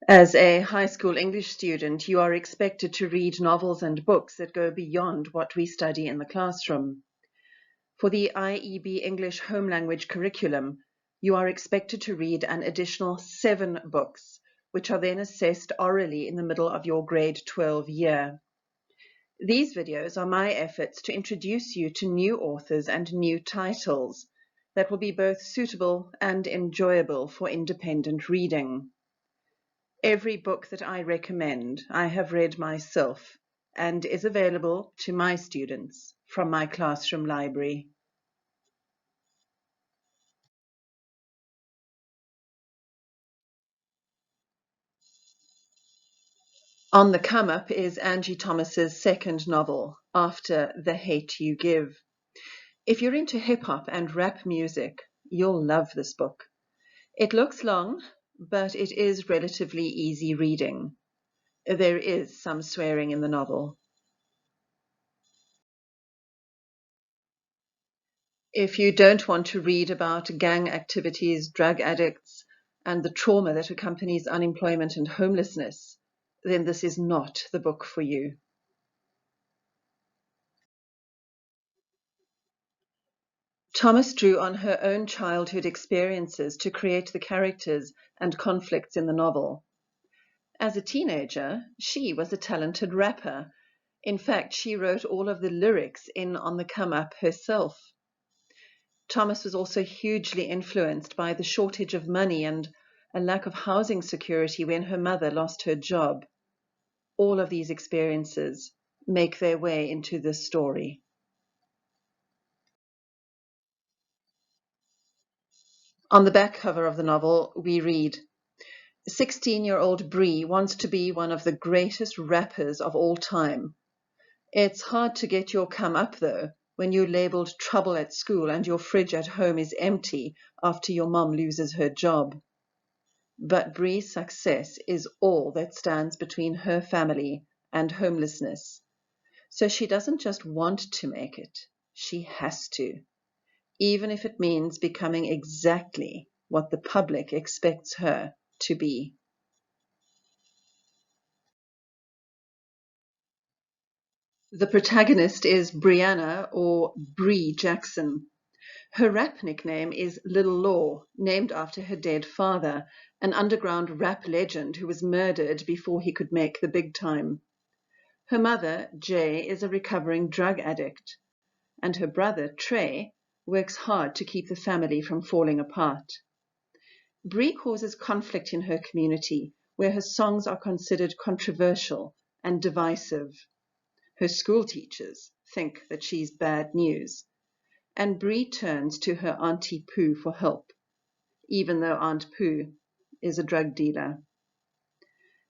As a high school English student, you are expected to read novels and books that go beyond what we study in the classroom. For the IEB English Home Language curriculum, you are expected to read an additional 7 books, which are then assessed orally in the middle of your grade 12 year. These videos are my efforts to introduce you to new authors and new titles that will be both suitable and enjoyable for independent reading. Every book that I recommend, I have read myself and is available to my students from my classroom library. On the come up is Angie Thomas's second novel, After the Hate You Give. If you're into hip hop and rap music, you'll love this book. It looks long, but it is relatively easy reading. There is some swearing in the novel. If you don't want to read about gang activities, drug addicts, and the trauma that accompanies unemployment and homelessness, then this is not the book for you. Thomas drew on her own childhood experiences to create the characters and conflicts in the novel. As a teenager, she was a talented rapper. In fact, she wrote all of the lyrics in On the Come Up herself. Thomas was also hugely influenced by the shortage of money and a lack of housing security when her mother lost her job. All of these experiences make their way into this story. On the back cover of the novel, we read, 16-year-old Bree wants to be one of the greatest rappers of all time. It's hard to get your come up, though, when you're labeled trouble at school and your fridge at home is empty after your mom loses her job. But Bree's success is all that stands between her family and homelessness. So she doesn't just want to make it, she has to, even if it means becoming exactly what the public expects her to be. The protagonist is Brianna, or Bree Jackson. Her rap nickname is Little Law, named after her dead father, an underground rap legend who was murdered before he could make the big time. Her mother, Jay, is a recovering drug addict, and her brother, Trey, works hard to keep the family from falling apart. Bree causes conflict in her community, where her songs are considered controversial and divisive. Her school teachers think that she's bad news, and Bree turns to her Auntie Pooh for help, even though Aunt Pooh is a drug dealer.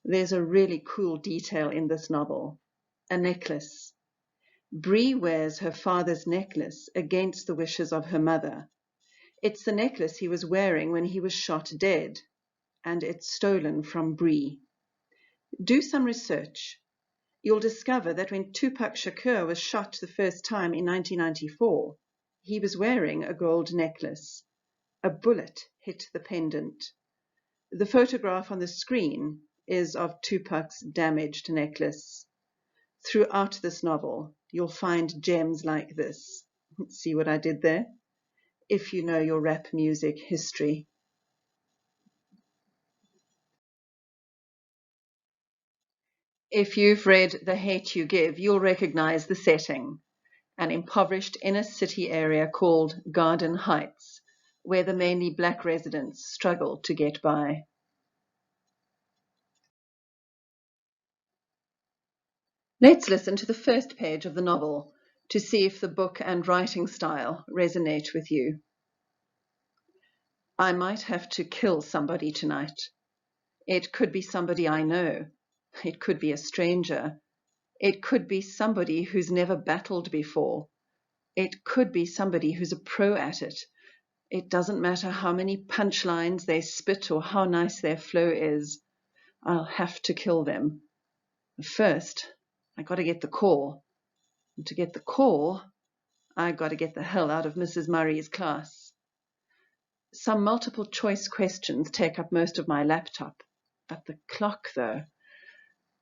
There's a really cool detail in this novel, a necklace. Bree wears her father's necklace against the wishes of her mother. It's the necklace he was wearing when he was shot dead, and it's stolen from Bree. Do some research. You'll discover that when Tupac Shakur was shot the first time in 1994, he was wearing a gold necklace. A bullet hit the pendant. The photograph on the screen is of Tupac's damaged necklace. Throughout this novel, you'll find gems like this. See what I did there? If you know your rap music history. If you've read The Hate You Give, you'll recognize the setting, an impoverished inner city area called Garden Heights, where the mainly black residents struggle to get by. Let's listen to the first page of the novel to see if the book and writing style resonate with you. I might have to kill somebody tonight. It could be somebody I know. It could be a stranger. It could be somebody who's never battled before. It could be somebody who's a pro at it. It doesn't matter how many punchlines they spit or how nice their flow is. I'll have to kill them. First, I got to get the call. And to get the call, I got to get the hell out of Mrs. Murray's class. Some multiple choice questions take up most of my laptop, But the clock, though,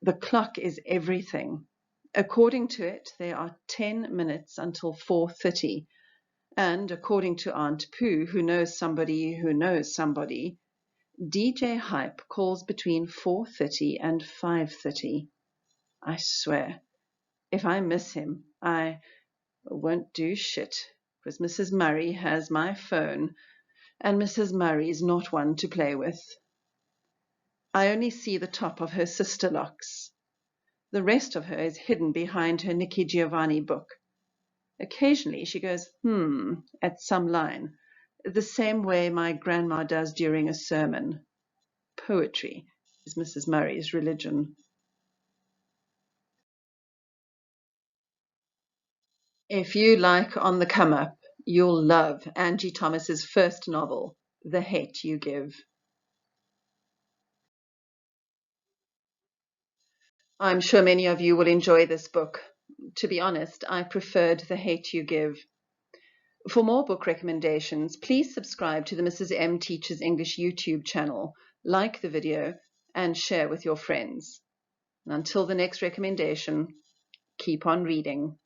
the clock is everything. According to it, there are 10 minutes until 4:30. And according to Aunt Pooh, who knows somebody who knows somebody, DJ Hype calls between 4:30 and 5:30. I swear, if I miss him, I won't do shit, because Mrs. Murray has my phone, and Mrs. Murray's not one to play with. I only see the top of her sister locks. The rest of her is hidden behind her Nicky Giovanni book. Occasionally she goes, at some line, the same way my grandma does during a sermon. Poetry is Mrs. Murray's religion. If you like On the Come Up, you'll love Angie Thomas's first novel, The Hate You Give. I'm sure many of you will enjoy this book. To be honest, I preferred The Hate You Give. For more book recommendations, please subscribe to the Mrs. M Teaches English YouTube channel, like the video, and share with your friends. And until the next recommendation, keep on reading.